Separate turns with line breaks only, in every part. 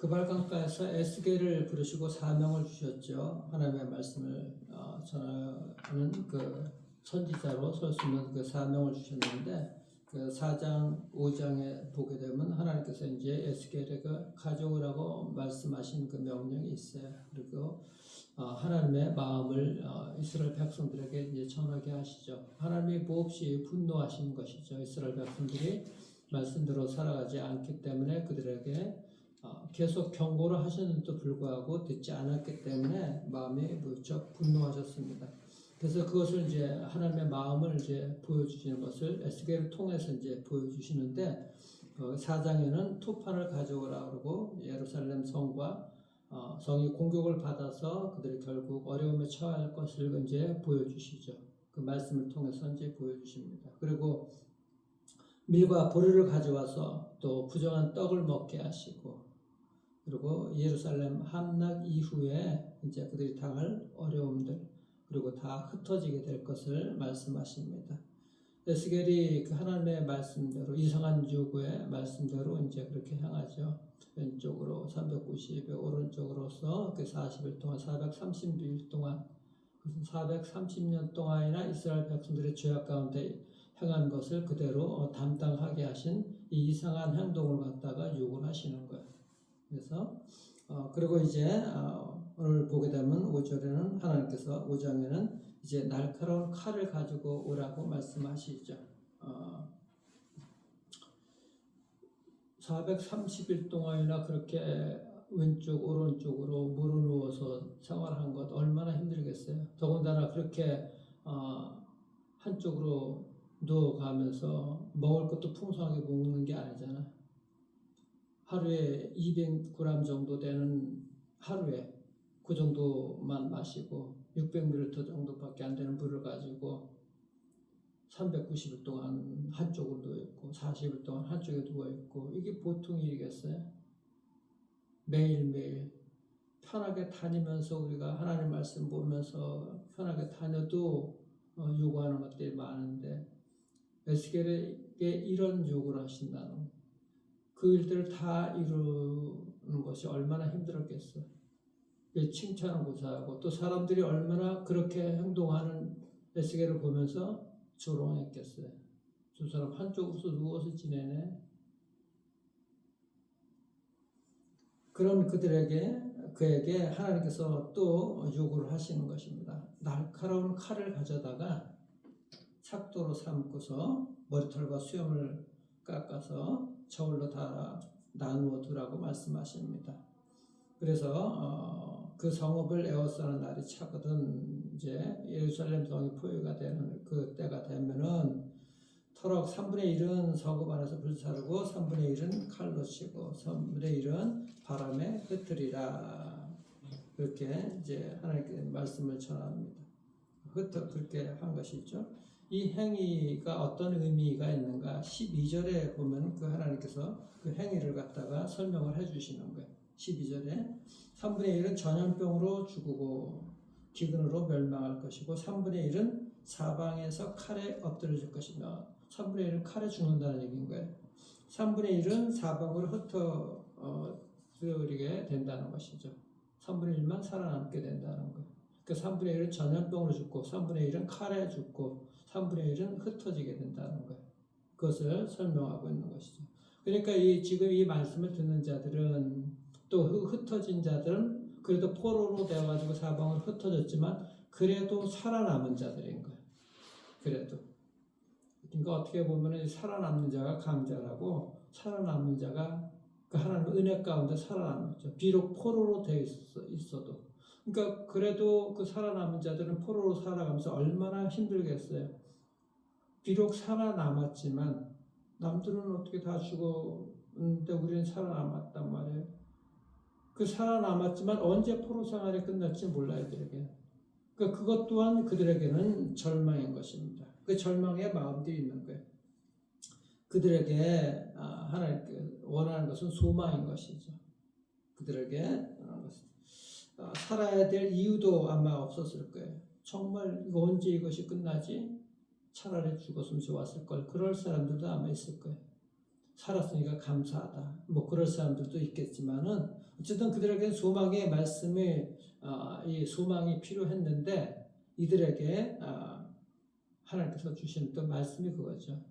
그 발강가에서 에스겔을 부르시고 사명을 주셨죠. 하나님의 말씀을 전하는 그 선지자로 설 수 있는 그 사명을 주셨는데, 그 4장 5장에 보게 되면 하나님께서 이제 에스겔에게 가져오라고 말씀하신 그 명령이 있어요. 그리고 하나님의 마음을 이스라엘 백성들에게 이제 전하게 하시죠. 하나님이 몹시 분노하신 것이죠. 이스라엘 백성들이 말씀대로 살아가지 않기 때문에 그들에게 계속 경고를 하셨는데도 불구하고 듣지 않았기 때문에 마음이 무척 분노하셨습니다. 그래서 그것을 이제 하나님의 마음을 이제 보여주시는 것을 에스겔을 통해서 이제 보여주시는데, 4장에는 투판을 가져오라 그러고 예루살렘 성과 성이 공격을 받아서 그들이 결국 어려움에 처할 것을 이제 보여주시죠. 그 말씀을 통해서 이제 보여주십니다. 그리고 밀과 보리를 가져와서 또 부정한 떡을 먹게 하시고, 그리고 예루살렘 함락 이후에 이제 그들이 당할 어려움들, 그리고 다 흩어지게 될 것을 말씀하십니다. 에스겔이 그 하나님의 말씀대로, 이상한 요구의 말씀대로 이제 그렇게 향하죠. 왼쪽으로 390에 오른쪽으로서 그 40일 동안, 430일 동안, 그것은 430년 동안이나 이스라엘 백성들의 죄악 가운데 행한 것을 그대로 담당하게 하신 이 이상한 행동을 갖다가 요구를 하시는 거예요. 그래서 그리고 이제 오늘 보게 되면 5절에는 하나님께서 5장에는 이제 날카로운 칼을 가지고 오라고 말씀하시죠. 430일 동안이나 그렇게 왼쪽 오른쪽으로 무르누워서 생활한 것 얼마나 힘들겠어요. 더군다나 그렇게 한쪽으로 누워가면서 먹을 것도 풍성하게 먹는 게 아니잖아. 하루에 200g 정도 되는, 하루에 그 정도만 마시고 600ml 정도밖에 안 되는 물을 가지고 390일 동안 한쪽으로 누워있고 40일 동안 한쪽에 누워있고, 이게 보통 일이겠어요? 매일매일 편하게 다니면서 우리가 하나님 말씀 보면서 편하게 다녀도 요구하는 것들이 많은데, 에스겔에게 이런 요구를 하신다는 거예요. 그 일들을 다 이루는 것이 얼마나 힘들었겠어. 칭찬을 고사하고, 또 사람들이 얼마나 그렇게 행동하는 에스겔을 보면서 조롱했겠어요. 저 사람 한쪽으로 누워서 지내네. 그런 그에게 하나님께서 또 요구를 하시는 것입니다. 날카로운 칼을 가져다가 삭도로 삼고서 머리털과 수염을 깎아서 저울로 다 나누어 두라고 말씀하십니다. 그래서 그 성읍을 에워싸는 날이 차거든 이제 예루살렘 성이 포위가 되는 그 때가 되면은 터럭 3분의 1은 성읍 안에서 불사르고 3분의 1은 칼로 치고 3분의 1은 바람에 흩으리라. 그렇게 이제 하나님께 말씀을 전합니다. 그렇게 한 것이죠. 이 행위가 어떤 의미가 있는가? 12절에 보면 그 하나님께서 그 행위를 갖다가 설명을 해주시는 거예요. 12절에 3분의 1은 전염병으로 죽고 기근으로 멸망할 것이고 3분의 1은 사방에서 칼에 엎드려질 것이며, 3분의 1은 칼에 죽는다는 얘기인 거예요. 3분의 1은 사방으로 흩어지게 된다는 것이죠. 3분의 1만 살아남게 된다는 거예요. 그 3분의 1은 전염병으로 죽고 3분의 1은 칼에 죽고 3분의 1은 흩어지게 된다는 거예요. 그것을 설명하고 있는 것이죠. 그러니까 지금 이 말씀을 듣는 자들은, 또 흩어진 자들은 그래도 포로로 되어가지고 사방으로 흩어졌지만 그래도 살아남은 자들인 거예요. 그래도. 그러니까 어떻게 보면 살아남는 자가 강자라고, 살아남는 자가 그 하나님의 은혜 가운데 살아남았죠. 비록 포로로 되어 있어도. 그러니까 그래도 그 살아남은 자들은 포로로 살아가면서 얼마나 힘들겠어요. 비록 살아남았지만 남들은 어떻게 다 죽었는데 우리는 살아남았단 말이에요. 그 살아남았지만 언제 포로 생활이 끝날지 몰라요, 그들에게. 그러니까 그것 또한 그들에게는 절망인 것입니다. 그 절망의 마음들이 있는 거예요. 그들에게 하나님께 원하는 것은 소망인 것이죠. 그들에게 살아야 될 이유도 아마 없었을 거예요. 정말 이거 언제 이것이 끝나지? 차라리 죽었으면 좋았을 걸. 그럴 사람들도 아마 있을 거예요. 살았으니까 감사하다. 뭐 그럴 사람들도 있겠지만은 어쨌든 그들에게는 소망의 말씀이 이 소망이 필요했는데 이들에게 하나님께서 주신 또 말씀이 그거죠.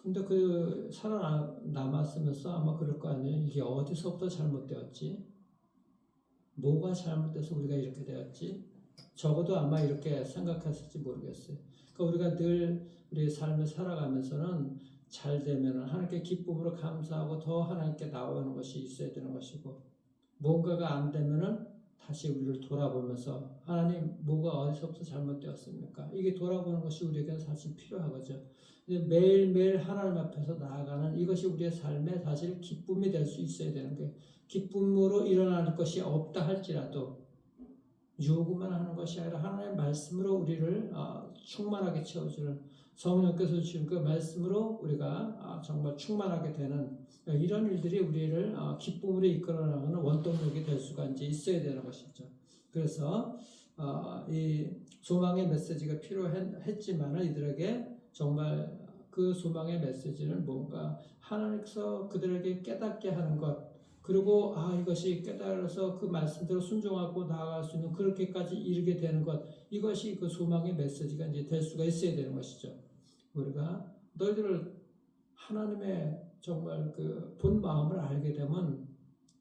근데 그 살아남았으면서 아마 그럴 거 아니에요. 이게 어디서부터 잘못되었지? 뭐가 잘못돼서 우리가 이렇게 되었지? 적어도 아마 이렇게 생각했을지 모르겠어요. 그러니까 우리가 늘 우리의 삶을 살아가면서는 잘 되면 하나님께 기쁨으로 감사하고 더 하나님께 나오는 것이 있어야 되는 것이고, 뭔가가 안 되면은 다시 우리를 돌아보면서 하나님 뭐가 어디서부터 잘못되었습니까? 이게 돌아보는 것이 우리에게는 사실 필요하거든요. 매일매일 하나님 앞에서 나아가는 이것이 우리의 삶에 사실 기쁨이 될 수 있어야 되는 거예요. 기쁨으로 일어날 것이 없다 할지라도 요구만 하는 것이 아니라 하나님의 말씀으로 우리를 충만하게 채워주는 성령께서 주신 그 말씀으로 우리가 정말 충만하게 되는 이런 일들이 우리를 기쁨으로 이끌어나가는 원동력이 될 수가 이제 있어야 되는 것이죠. 그래서 이 소망의 메시지가 필요했지만은 이들에게 정말 그 소망의 메시지는 뭔가 하나님께서 그들에게 깨닫게 하는 것, 그리고 이것이 깨달아서 그 말씀대로 순종하고 나아갈 수 있는 그렇게까지 이르게 되는 것, 이것이 그 소망의 메시지가 이제 될 수가 있어야 되는 것이죠. 우리가 너희들을 하나님의 정말 그 본 마음을 알게 되면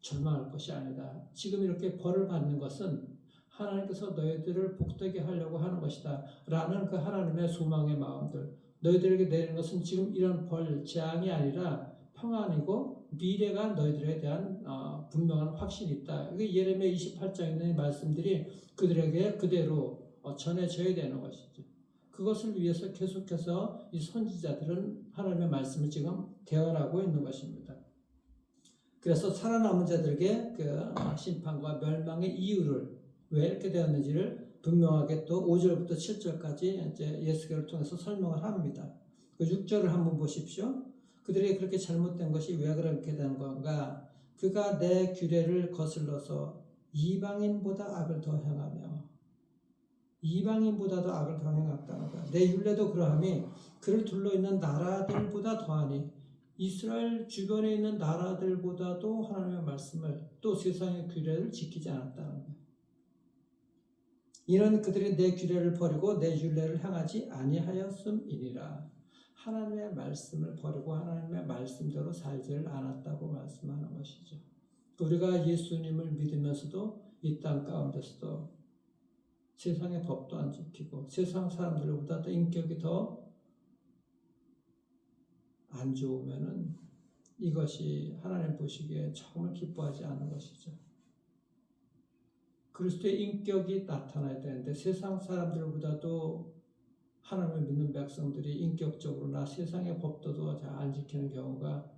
절망할 것이 아니다. 지금 이렇게 벌을 받는 것은 하나님께서 너희들을 복되게 하려고 하는 것이다. 라는 그 하나님의 소망의 마음들. 너희들에게 내리는 것은 지금 이런 벌, 재앙이 아니라 평안이고 미래가 너희들에 대한 분명한 확신이 있다. 이게 예레미야 28장에 있는 말씀들이 그들에게 그대로 전해져야 되는 것이죠. 그것을 위해서 계속해서 이 선지자들은 하나님의 말씀을 지금 대언하고 있는 것입니다. 그래서 살아남은 자들에게 그 심판과 멸망의 이유를 왜 이렇게 되었는지를 분명하게 또 5절부터 7절까지 이제 예수께를 통해서 설명을 합니다. 그 6절을 한번 보십시오. 그들이 그렇게 잘못된 것이 왜 그렇게 된 건가? 그가 내 규례를 거슬러서 이방인보다 악을 더 행하며 이방인보다도 악을 더 행했다는 거야. 내 율례도 그러함이 그를 둘러있는 나라들보다 더하니 이스라엘 주변에 있는 나라들보다도 하나님의 말씀을 또 세상의 규례를 지키지 않았다는 거야. 이는 그들이 내 규례를 버리고 내 율례를 행하지 아니하였음이니라. 하나님의 말씀을 버리고 하나님의 말씀대로 살지를 않았다고 말씀하는 것이죠. 우리가 예수님을 믿으면서도 이 땅 가운데서도 세상의 법도 안 지키고 세상 사람들보다 더 인격이 더 안 좋으면은 이것이 하나님 보시기에 정말 기뻐하지 않는 것이죠. 그리스도의 인격이 나타나야 되는데 세상 사람들보다도 하나님을 믿는 백성들이 인격적으로나 세상의 법도도 잘 안 지키는 경우가,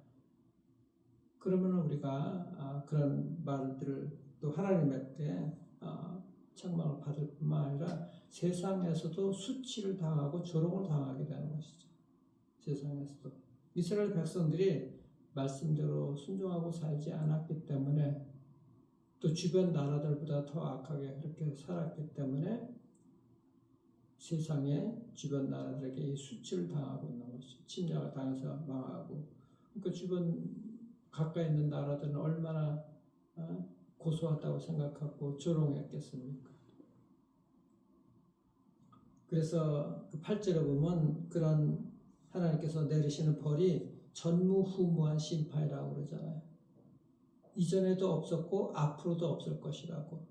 그러면 우리가 그런 말들을 또 하나님께 책망을 받을 뿐만 아니라 세상에서도 수치를 당하고 조롱을 당하게 되는 것이죠. 세상에서도 이스라엘 백성들이 말씀대로 순종하고 살지 않았기 때문에 또 주변 나라들보다 더 악하게 그렇게 살았기 때문에 세상의 주변 나라들에게 수치를 당하고 있는 것이죠. 침략을 당해서 망하고. 그러니까 주변 가까이 있는 나라들은 얼마나 고소하다고 생각하고 조롱했겠습니까? 그래서 그 8절에 보면 그런 하나님께서 내리시는 벌이 전무후무한 심판이라고 그러잖아요. 이전에도 없었고 앞으로도 없을 것이라고.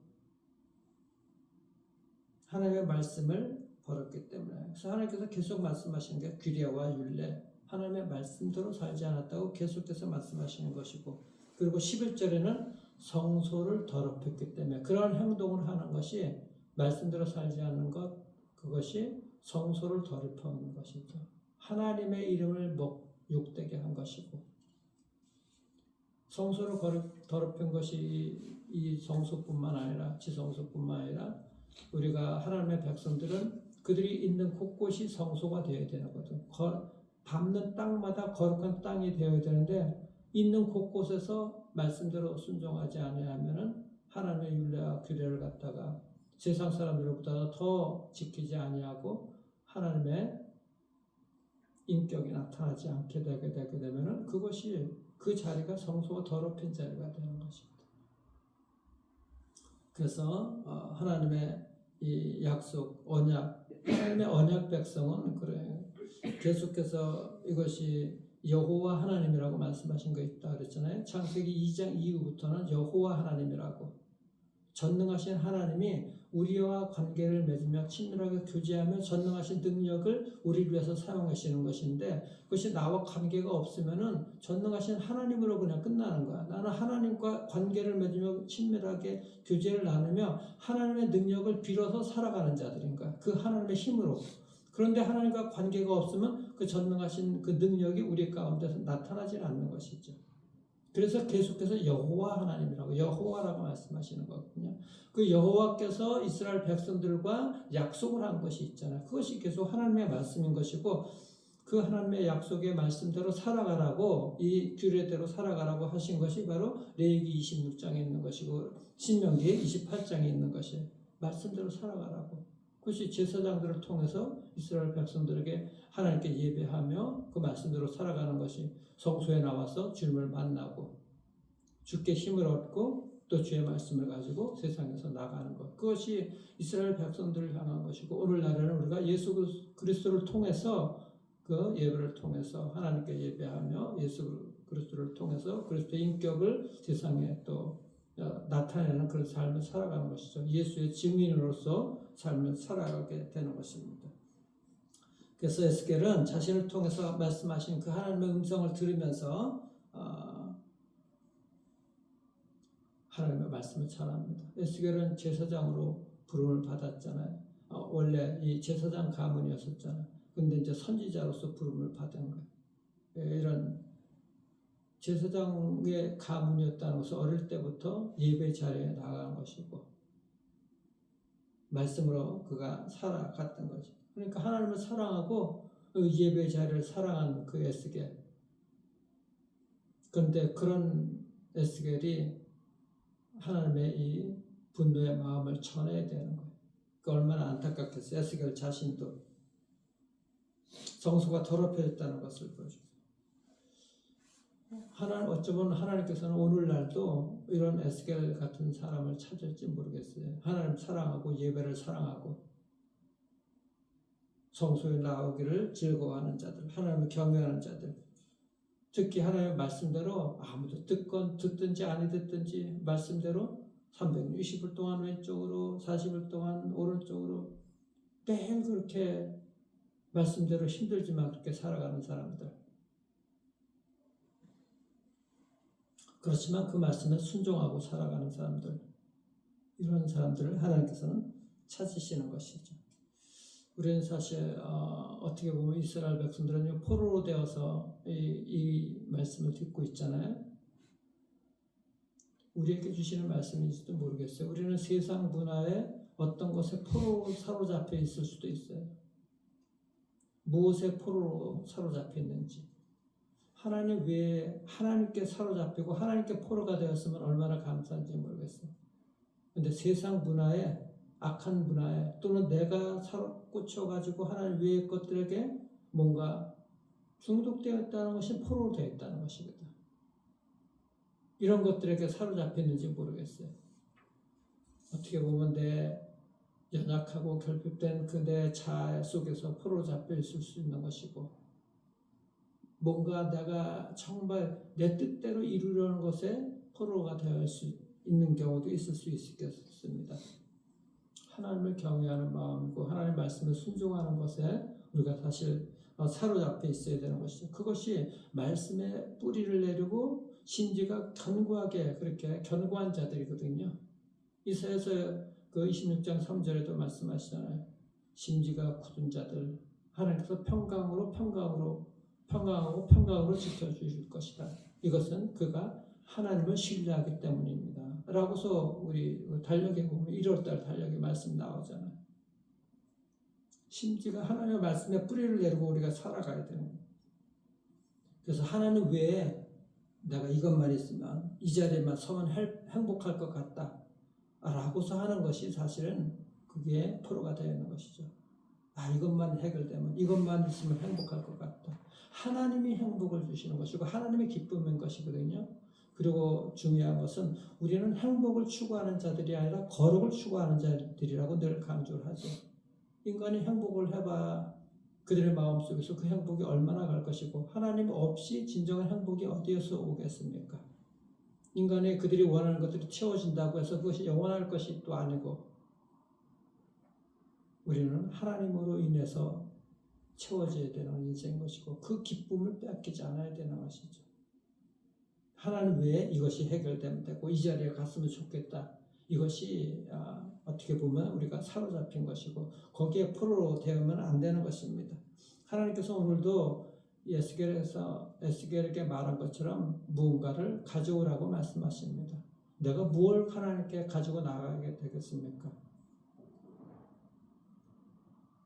하나님의 말씀을 버렸기 때문에. 그래서 하나님께서 계속 말씀하시는 게 규례와 율례, 하나님의 말씀대로 살지 않았다고 계속해서 말씀하시는 것이고, 그리고 11절에는 성소를 더럽혔기 때문에 그런 행동을 하는 것이 말씀대로 살지 않는 것, 그것이 성소를 더럽히는 것이죠. 하나님의 이름을 욕되게 한 것이고, 성소를 더럽힌 것이 이 성소뿐만 아니라 지성소뿐만 아니라 우리가 하나님의 백성들은 그들이 있는 곳곳이 성소가 되어야 되는 거죠. 밟는 땅마다 거룩한 땅이 되어야 되는데 있는 곳곳에서 말씀대로 순종하지 아니하면은 하나님의 율례와 규례를 갖다가 세상 사람들보다 더 지키지 아니하고 하나님의 인격이 나타나지 않게 되게 되면은 그것이 그 자리가 성소가 더럽힌 자리가 되는 것입니다. 그래서 하나님의 이 약속, 언약, 하나님의 언약 백성은 그래 계속해서 이것이 여호와 하나님이라고 말씀하신 거 있다 그랬잖아요. 창세기 2장 이후부터는 여호와 하나님이라고 전능하신 하나님이 우리와 관계를 맺으며 친밀하게 교제하며 전능하신 능력을 우리를 위해서 사용하시는 것인데 그것이 나와 관계가 없으면은 전능하신 하나님으로 그냥 끝나는 거야. 나는 하나님과 관계를 맺으며 친밀하게 교제를 나누며 하나님의 능력을 빌어서 살아가는 자들인 거야. 그 하나님의 힘으로. 그런데 하나님과 관계가 없으면 그 전능하신 그 능력이 우리 가운데서 나타나지 않는 것이죠. 그래서 계속해서 여호와 하나님이라고 여호와라고 말씀하시는 거거든요. 그 여호와께서 이스라엘 백성들과 약속을 한 것이 있잖아요. 그것이 계속 하나님의 말씀인 것이고 그 하나님의 약속의 말씀대로 살아가라고 이 규례대로 살아가라고 하신 것이 바로 레위기 26장에 있는 것이고 신명기 28장에 있는 것이 말씀대로 살아가라고. 그것이 제사장들을 통해서 이스라엘 백성들에게 하나님께 예배하며 그 말씀대로 살아가는 것이 성소에 나와서 주님을 만나고 주께 힘을 얻고 또 주의 말씀을 가지고 세상에서 나가는 것. 그것이 이스라엘 백성들을 향한 것이고 오늘날에는 우리가 예수 그리스도를 통해서 그 예배를 통해서 하나님께 예배하며 예수 그리스도를 통해서 그리스도의 인격을 세상에 또 나타내는 그런 삶을 살아가는 것이죠. 예수의 증인으로서 삶을 살아가게 되는 것입니다. 그래서 에스겔은 자신을 통해서 말씀하신 그 하나님의 음성을 들으면서 하나님의 말씀을 전합니다. 에스겔은 제사장으로 부름을 받았잖아요. 원래 이 제사장 가문이었었잖아요. 근데 이제 선지자로서 부름을 받은 거예요. 이런 제사장의 가문이었다는 것은 어릴 때부터 예배 자리에 나간 것이고 말씀으로 그가 살아갔던 거죠. 그러니까 하나님을 사랑하고 그 예배 자리를 사랑한 그 에스겔. 그런데 그런 에스겔이 하나님의 이 분노의 마음을 전해야 되는 거예요. 그 얼마나 안타깝겠어요. 에스겔 자신도 성소가 더럽혀졌다는 것을 보여줍니다. 어쩌면 하나님께서는 오늘날도 이런 에스겔 같은 사람을 찾을지 모르겠어요. 하나님 사랑하고 예배를 사랑하고 성소에 나오기를 즐거워하는 자들, 하나님을 경외하는 자들, 특히 하나님의 말씀대로 아무도 듣든지 아니 듣든지 말씀대로 360일 동안 왼쪽으로 40일 동안 오른쪽으로 매일 그렇게 말씀대로 힘들지만 그렇게 살아가는 사람들. 그렇지만 그 말씀에 순종하고 살아가는 사람들, 이런 사람들을 하나님께서는 찾으시는 것이죠. 우리는 사실 어떻게 보면 이스라엘 백성들은 포로로 되어서 이 말씀을 듣고 있잖아요. 우리에게 주시는 말씀인지도 모르겠어요. 우리는 세상 문화에 어떤 것에 포로로 사로잡혀 있을 수도 있어요. 무엇에 포로로 사로잡혀 있는지. 하나님 외에 하나님께 사로잡히고 하나님께 포로가 되었으면 얼마나 감사한지 모르겠어요. 그런데 세상 문화에 악한 문화에 또는 내가 꽂혀가지고 하나님 외의 것들에게 뭔가 중독되어 있다는 것이 포로로 되어 있다는 것이거든. 이런 것들에게 사로잡혔는지 모르겠어요. 어떻게 보면 내 연약하고 결핍된 그 내 자아 속에서 포로 잡혀 있을 수 있는 것이고 뭔가 내가 정말 내 뜻대로 이루려는 것에 포로가 되어 있는 경우도 있을 수 있겠습니다. 하나님을 경외하는 마음이고 하나님의 말씀을 순종하는 것에 우리가 사실 사로잡혀 있어야 되는 것이죠. 그것이 말씀에 뿌리를 내리고 심지가 견고하게 그렇게 견고한 자들이거든요. 이사야서 그 26장 3절에도 말씀하시잖아요. 심지가 굳은 자들 하나님께서 평강으로 지켜주실 것이다. 이것은 그가 하나님을 신뢰하기 때문입니다. 라고서 우리 달력에 보면 1월달 달력에 말씀 나오잖아요. 심지가 하나님의 말씀에 뿌리를 내리고 우리가 살아가야 되는 거예요. 그래서 하나님 외에 내가 이것만 있으면 이 자리에만 서면 행복할 것 같다 라고서 하는 것이 사실은 그게 포로가 되어 있는 것이죠. 이것만 해결되면, 이것만 있으면 행복할 것 같다. 하나님이 행복을 주시는 것이고 하나님의 기쁨인 것이거든요. 그리고 중요한 것은 우리는 행복을 추구하는 자들이 아니라 거룩을 추구하는 자들이라고 늘 강조를 하죠. 인간이 행복을 해봐 그들의 마음속에서 그 행복이 얼마나 갈 것이고 하나님 없이 진정한 행복이 어디에서 오겠습니까? 인간이 그들이 원하는 것들이 채워진다고 해서 그것이 영원할 것이 또 아니고 우리는 하나님으로 인해서 채워져야 되는 인생인 것이고 그 기쁨을 빼앗기지 않아야 되는 것이죠. 하나님 외에 이것이 해결되면 되고 이 자리에 갔으면 좋겠다. 이것이 어떻게 보면 우리가 사로잡힌 것이고 거기에 포로로 되면 안 되는 것입니다. 하나님께서 오늘도 에스겔에게 말한 것처럼 무언가를 가져오라고 말씀하십니다. 내가 무엇을 하나님께 가지고 나가게 되겠습니까?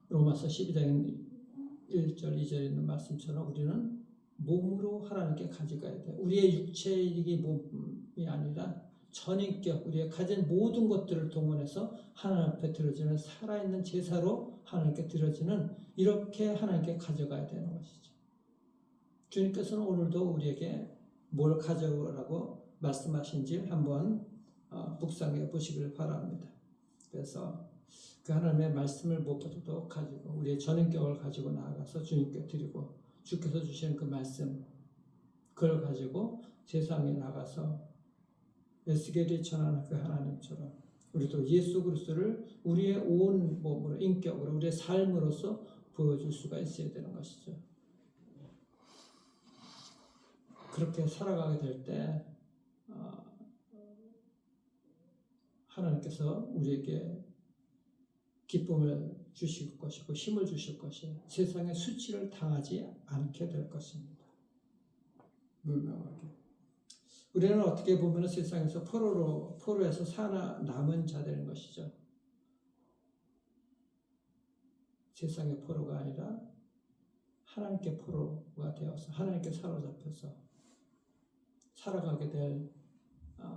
로마서 12장 1절 2절에 있는 말씀처럼 우리는 몸으로 하나님께 가져가야 돼. 우리의 육체이기 몸이 아니라 전인격, 우리가 가진 모든 것들을 동원해서 하나님 앞에 드려지는 살아있는 제사로 하나님께 드려지는 이렇게 하나님께 가져가야 되는 것이죠. 주님께서는 오늘도 우리에게 뭘 가져오라고 말씀하신지 한번 묵상해 보시길 바랍니다. 그래서 그 하나님의 말씀을 무엇보다도 가지고 우리의 전인격을 가지고 나아가서 주님께 드리고 주께서 주시는 그 말씀 그걸 가지고 세상에 나가서 에스겔이 전하는 그 하나님처럼 우리도 예수 그리스도를 우리의 온 몸으로 인격으로 우리의 삶으로서 보여줄 수가 있어야 되는 것이죠. 그렇게 살아가게 될 때 하나님께서 우리에게 기쁨을 주실 것이고 힘을 주실 것이에요. 세상의 수치를 당하지 않게 될 것입니다. 분명하게. 우리는 어떻게 보면 세상에서 포로에서 살아남은 자들인 것이죠. 세상의 포로가 아니라 하나님께 포로가 되어서 하나님께 사로잡혀서 살아가게 될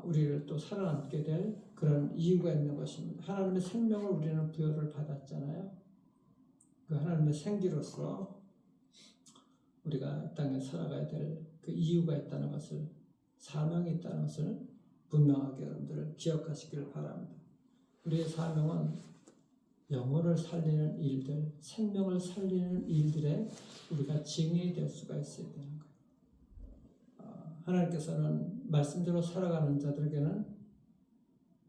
우리를 또 살아남게 될 그런 이유가 있는 것입니다. 하나님의 생명을 우리는 부여를 받았잖아요. 그 하나님의 생기로서 우리가 이 땅에 살아가야 될 그 이유가 있다는 것을 사명이 있다는 것을 분명하게 여러분들 기억하시기를 바랍니다. 우리의 사명은 영혼을 살리는 일들, 생명을 살리는 일들에 우리가 증인이 될 수가 있어야 되는 거예요. 하나님께서는 말씀대로 살아가는 자들에게는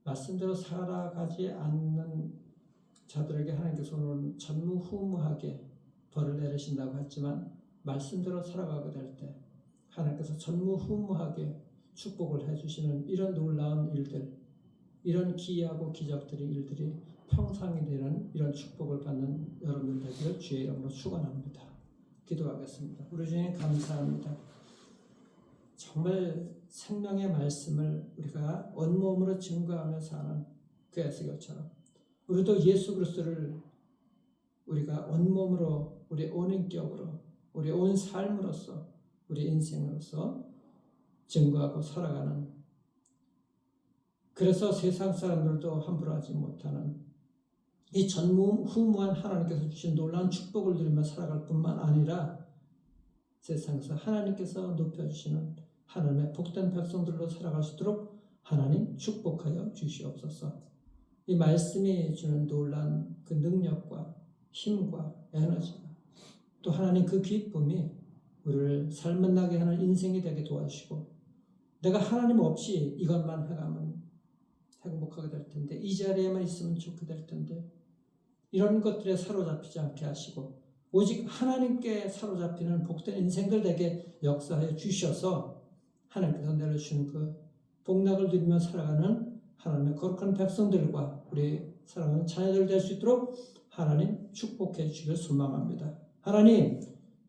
말씀대로 살아가지 않는 자들에게 하나님께서 오늘 전무후무하게 벌을 내리신다고 했지만 말씀대로 살아가게 될 때 하나님께서 전무후무하게 축복을 해주시는 이런 놀라운 일들, 이런 기이하고 기적들의 일들이 평상이 되는 이런 축복을 받는 여러분들 되기를 주의 이름으로 축원합니다. 기도하겠습니다. 우리 주님 감사합니다. 정말 생명의 말씀을 우리가 온몸으로 증거하며 사는 그 에스겔처럼 우리도 예수 그리스도를 우리가 온몸으로 우리 온 인격으로 우리 온 삶으로서 우리 인생으로서 증거하고 살아가는 그래서 세상 사람들도 함부로 하지 못하는 이 전무후무한 하나님께서 주신 놀라운 축복을 누리며 살아갈 뿐만 아니라 세상에서 하나님께서 높여주시는 하나님의 복된 백성들로 살아갈 수 있도록 하나님 축복하여 주시옵소서. 이 말씀이 주는 놀라운 그 능력과 힘과 에너지가 또 하나님 그 기쁨이 우리를 살만나게 하는 인생이 되게 도와주시고 내가 하나님 없이 이것만 해가면 행복하게 될 텐데 이 자리에만 있으면 좋게 될 텐데 이런 것들에 사로잡히지 않게 하시고 오직 하나님께 사로잡히는 복된 인생들 되게 역사하여 주셔서 하나님께서 내려주신 그 복락을 누리며 살아가는 하나님의 거룩한 백성들과 우리 사랑하는 자녀들 될 수 있도록 하나님 축복해 주시길 소망합니다. 하나님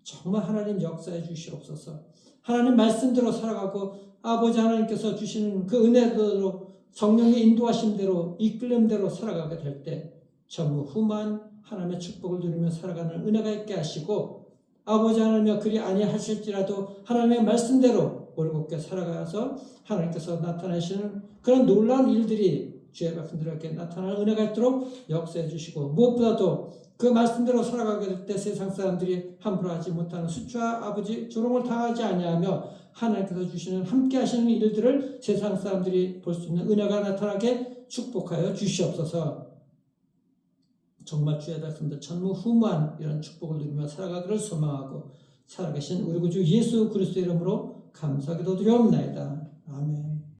정말 하나님 역사해 주시옵소서. 하나님 말씀대로 살아가고 아버지 하나님께서 주시는 그 은혜대로 성령의 인도하심대로 이끌림대로 살아가게 될 때 전무후무한 하나님의 축복을 누리며 살아가는 은혜가 있게 하시고 아버지 하나님이여 그리 아니하실지라도 하나님의 말씀대로 올곧게 살아가서 하나님께서 나타내시는 그런 놀라운 일들이 주의 백성들에게 나타나는 은혜가 있도록 역사해 주시고 무엇보다도 그 말씀대로 살아가게 될 때 세상 사람들이 함부로 하지 못하는 수치와 아버지 조롱을 당하지 아니하며 하나님께서 주시는 함께 하시는 일들을 세상 사람들이 볼 수 있는 은혜가 나타나게 축복하여 주시옵소서. 정말 주의 백성들 전무후무한 이런 축복을 누리며 살아가기를 소망하고 살아계신 우리 구주 예수 그리스도의 이름으로 감사하게 드리옵나이다. 아멘.